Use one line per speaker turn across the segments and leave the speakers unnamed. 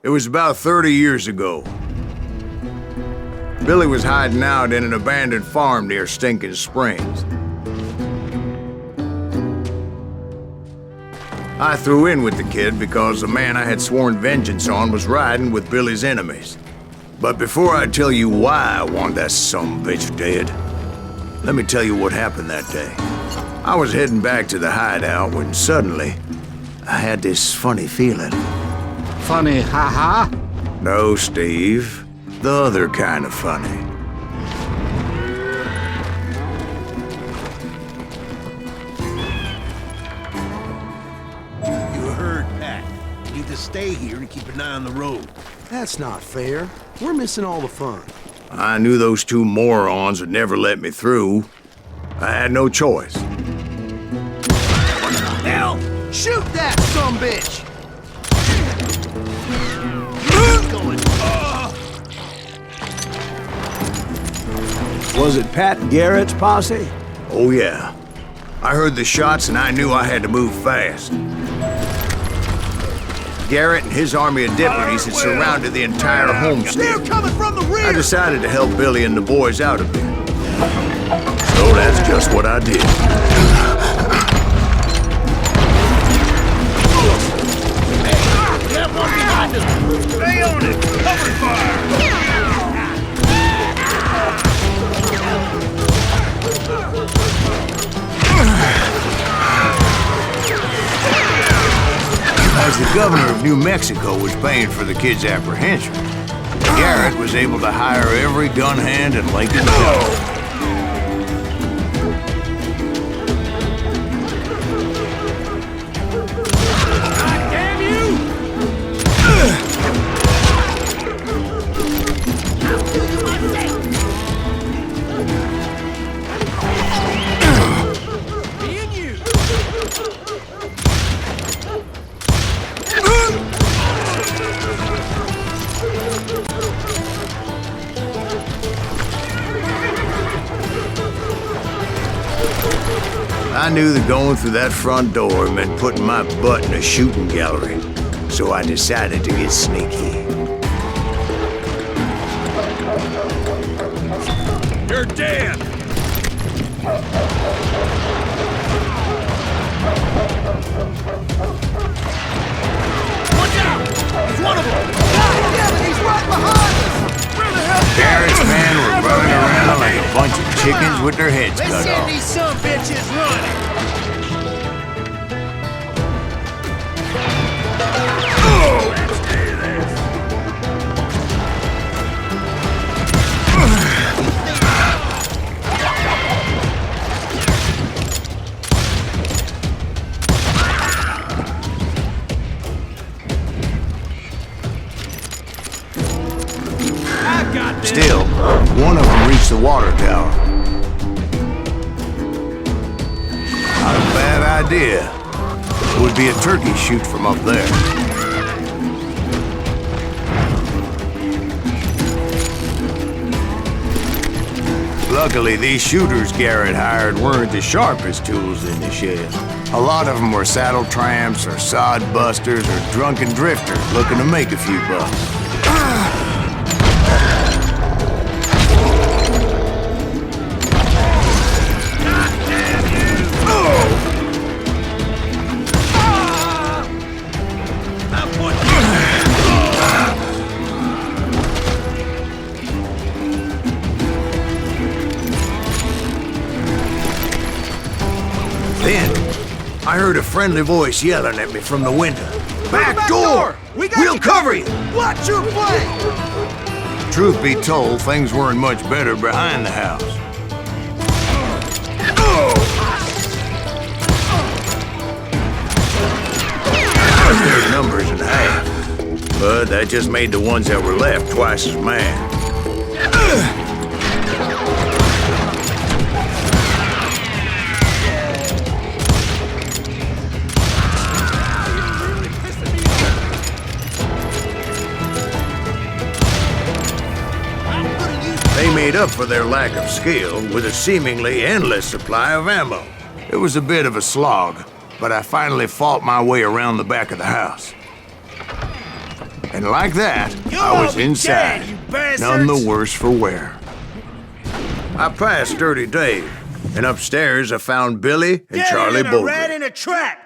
It was about 30 years ago. Billy was hiding out in an abandoned farm near Stinking Springs. I threw in with the kid because the man I had sworn vengeance on was riding with Billy's enemies. But before I tell you why I want that sumbitch dead, let me tell you what happened that day. I was heading back to the hideout when suddenly I had this funny feeling.
Funny, haha?
No, Steve. The other kind of funny.
You heard Pat. You need to stay here and keep an eye on the road.
That's not fair. We're missing all the fun.
I knew those two morons would never let me through. I had no choice.
What the hell?
Shoot that sumbitch!
Going.
Was it Pat Garrett's posse?
Oh yeah. I heard the shots and I knew I had to move fast. Garrett and his army of deputies had surrounded the entire homestead.
They're coming from the rear!
I decided to help Billy and the boys out a bit. So that's just what I did.
That one behind us! Stay on it! Cover fire!
As the governor of New Mexico was paying for the kid's apprehension, Garrett was able to hire every gun hand in Lincoln County. I knew that going through that front door meant putting my butt in a shooting gallery, so I decided to get sneaky.
You're dead! Watch out! He's one of them!
God damn it, he's right behind us! Where the hell?
Garrett's men were running around like a bunch of chickens with their heads
Let's
cut
send
off.
these some bitches running!
Still, one of them reached the water tower. Not a bad idea. It would be a turkey shoot from up there. Luckily, these shooters Garrett hired weren't the sharpest tools in the shed. A lot of them were saddle tramps or sod busters or drunken drifters looking to make a few bucks. Then, I heard a friendly voice yelling at me from the window. Back door! We'll cover you!
Watch your flank!
Truth be told, things weren't much better behind the house. Cut their numbers in half, but that just made the ones that were left twice as mad. They made up for their lack of skill with a seemingly endless supply of ammo. It was a bit of a slog, but I finally fought my way around the back of the house. And like that, I was inside, none the worse for wear. I passed Dirty Dave, and upstairs I found Billy and Charlie
Rat
Bolger.
in a trap!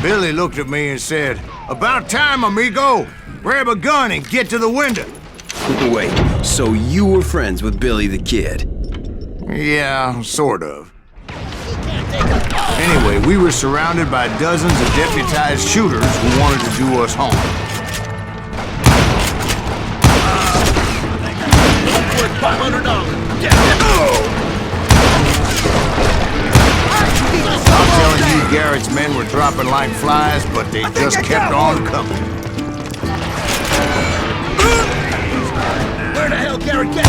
Billy looked at me and said, "About time, amigo! Grab a gun and get to the window!"
Wait, so you were friends with Billy the Kid?
Yeah, sort of. Anyway, we were surrounded by dozens of deputized shooters who wanted to do us harm.
Worth $500.
I'm telling you, Garrett's men were dropping like flies, but they just kept on coming.
Where the hell Garrett get?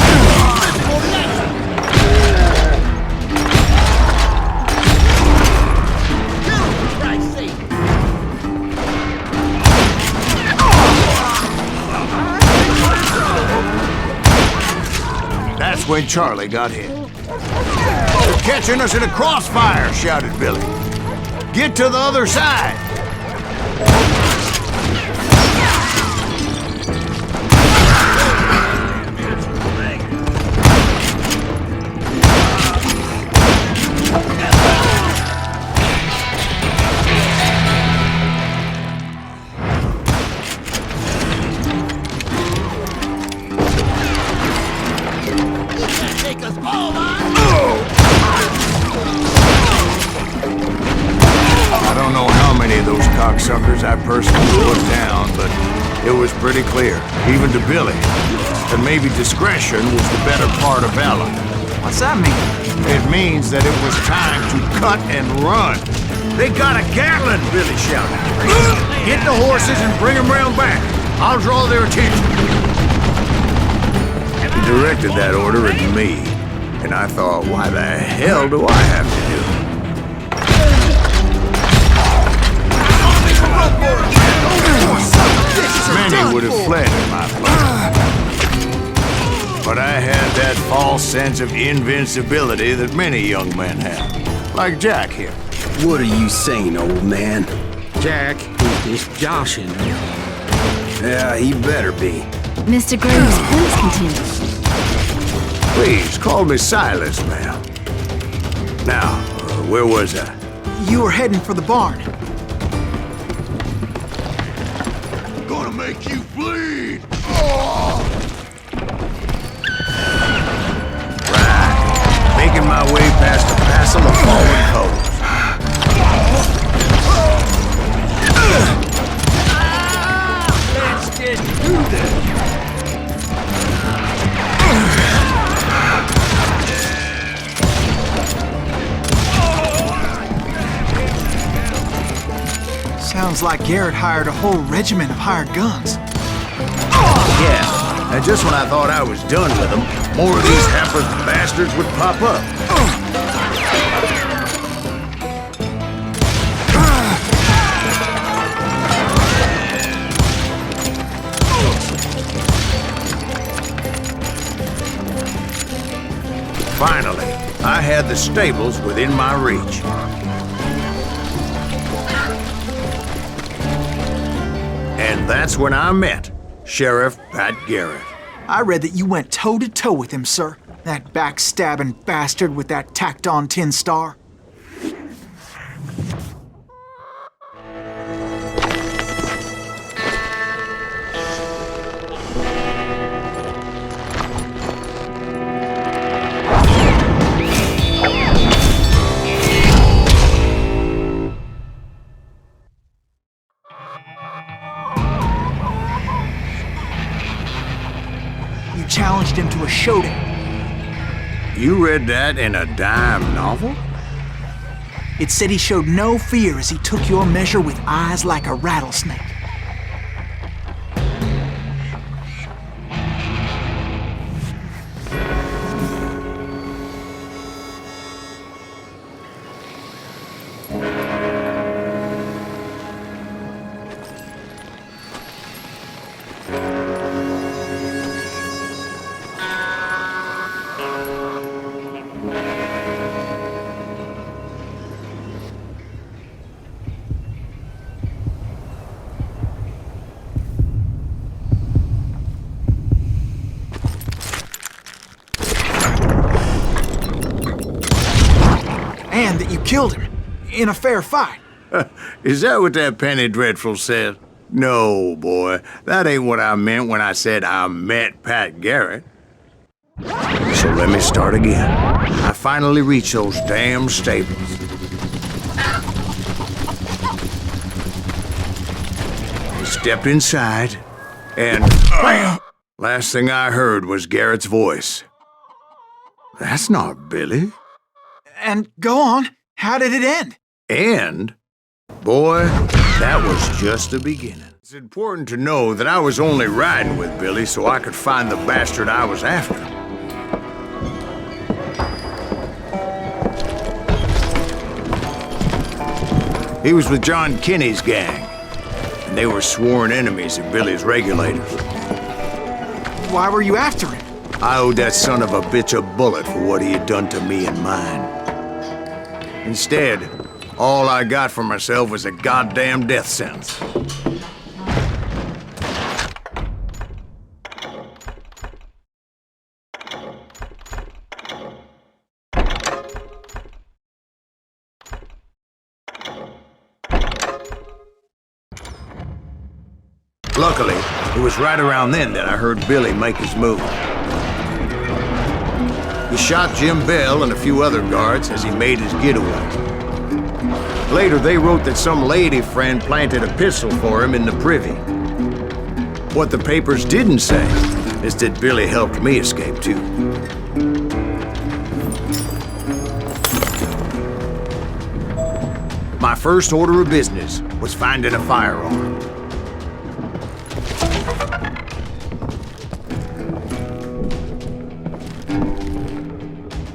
That's when Charlie got hit. "They're catching us in a crossfire," shouted Billy. "Get to the other side!" I don't know how many of those cocksuckers I personally put down, but it was pretty clear, even to Billy, that maybe discretion was the better part of valor.
What's that mean?
It means that it was time to cut and run. "They got a Gatling!" Billy shouted. "Get the horses and bring them round back. I'll draw their attention." He directed that order at me, and I thought, why the hell do I have to do it? Many would have fled in my place. But I had that false sense of invincibility that many young men have. Like Jack here.
What are you saying, old man?
Jack is joshing me.
Yeah, he better be.
Mr. Graves, please continue.
Please, call me Silas, ma'am. Now, where was I?
You were heading for the barn.
Gonna make you bleed! Right. Making my way past a passel of fallen coals.
Let's just do this!
Sounds like Garrett hired a whole regiment of hired guns.
Yeah, and just when I thought I was done with them, more of these hapless bastards would pop up. Finally, I had the stables within my reach. And that's when I met Sheriff Pat Garrett.
I read that you went toe-to-toe with him, sir. That backstabbing bastard with that tacked-on tin star. You challenged him to a showdown.
You read that in a dime novel?
It said he showed no fear as he took your measure with eyes like a rattlesnake. killed him. In a fair fight.
Is that what that Penny Dreadful said? No, boy. That ain't what I meant when I said I met Pat Garrett. So let me start again. I finally reached those damn stables. I stepped inside, and last thing I heard was Garrett's voice. That's not Billy.
And go on. How did it end?
And, boy, that was just the beginning. It's important to know that I was only riding with Billy so I could find the bastard I was after. He was with John Kinney's gang, and they were sworn enemies of Billy's regulators.
Why were you after him?
I owed that son of a bitch a bullet for what he had done to me and mine. Instead, all I got for myself was a goddamn death sentence. Luckily, it was right around then that I heard Billy make his move. He shot Jim Bell and a few other guards as he made his getaway. Later, they wrote that some lady friend planted a pistol for him in the privy. What the papers didn't say is that Billy helped me escape, too. My first order of business was finding a firearm.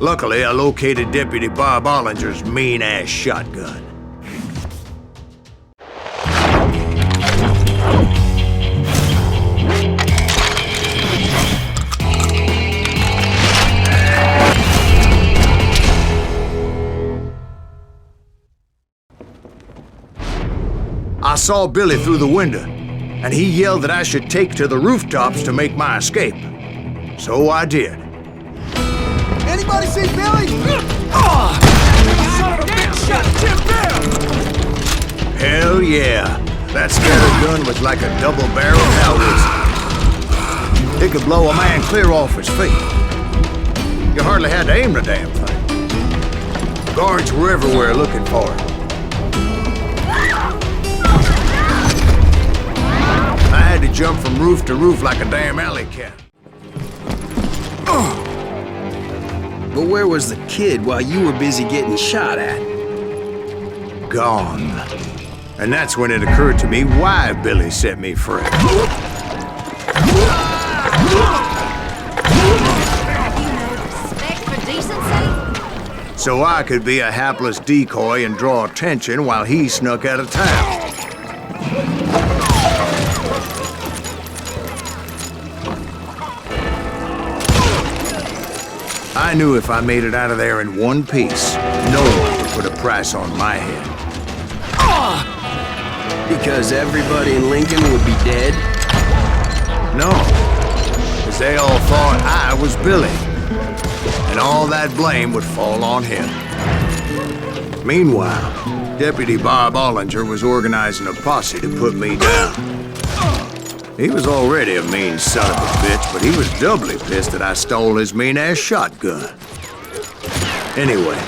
Luckily, I located Deputy Bob Ollinger's mean-ass shotgun. I saw Billy through the window, and he yelled that I should take to the rooftops to make my escape. So I did.
Anybody see Billy? Son of a bitch shot Jim Bell!
Hell yeah. That scatter gun was like a double-barreled howitzer. It could blow a man clear off his feet. You hardly had to aim the damn thing. Guards were everywhere looking for it. I had to jump from roof to roof like a damn alley cat.
But where was the kid while you were busy getting shot at?
Gone. And that's when it occurred to me why Billy set me free.
Respect for decency?
So I could be a hapless decoy and draw attention while he snuck out of town. I knew if I made it out of there in one piece, no one would put a price on my head.
Because everybody in Lincoln would be dead?
No, because they all thought I was Billy, and all that blame would fall on him. Meanwhile, Deputy Bob Ollinger was organizing a posse to put me down. He was already a mean son of a bitch, but he was doubly pissed that I stole his mean-ass shotgun. Anyway,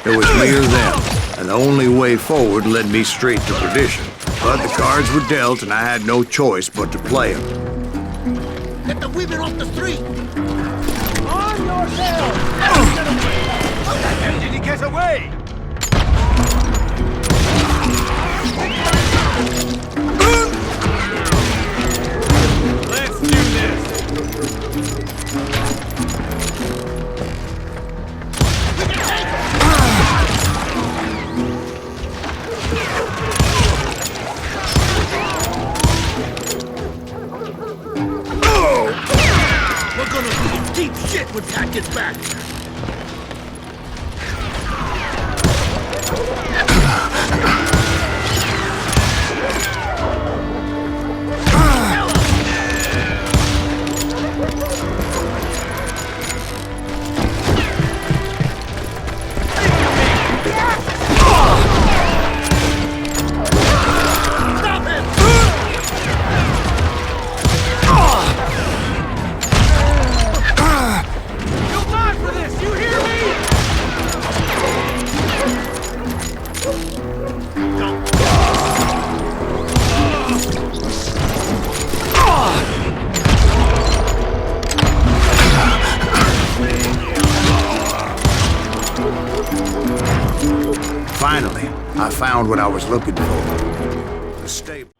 it was me or them, and the only way forward led me straight to perdition. But the cards were dealt, and I had no choice but to play them.
Get the women off the street! On yourself! How did he get away? Let's do this! We're gonna do deep shit when Pat gets back!
Finally, I found what I was looking for. The stable.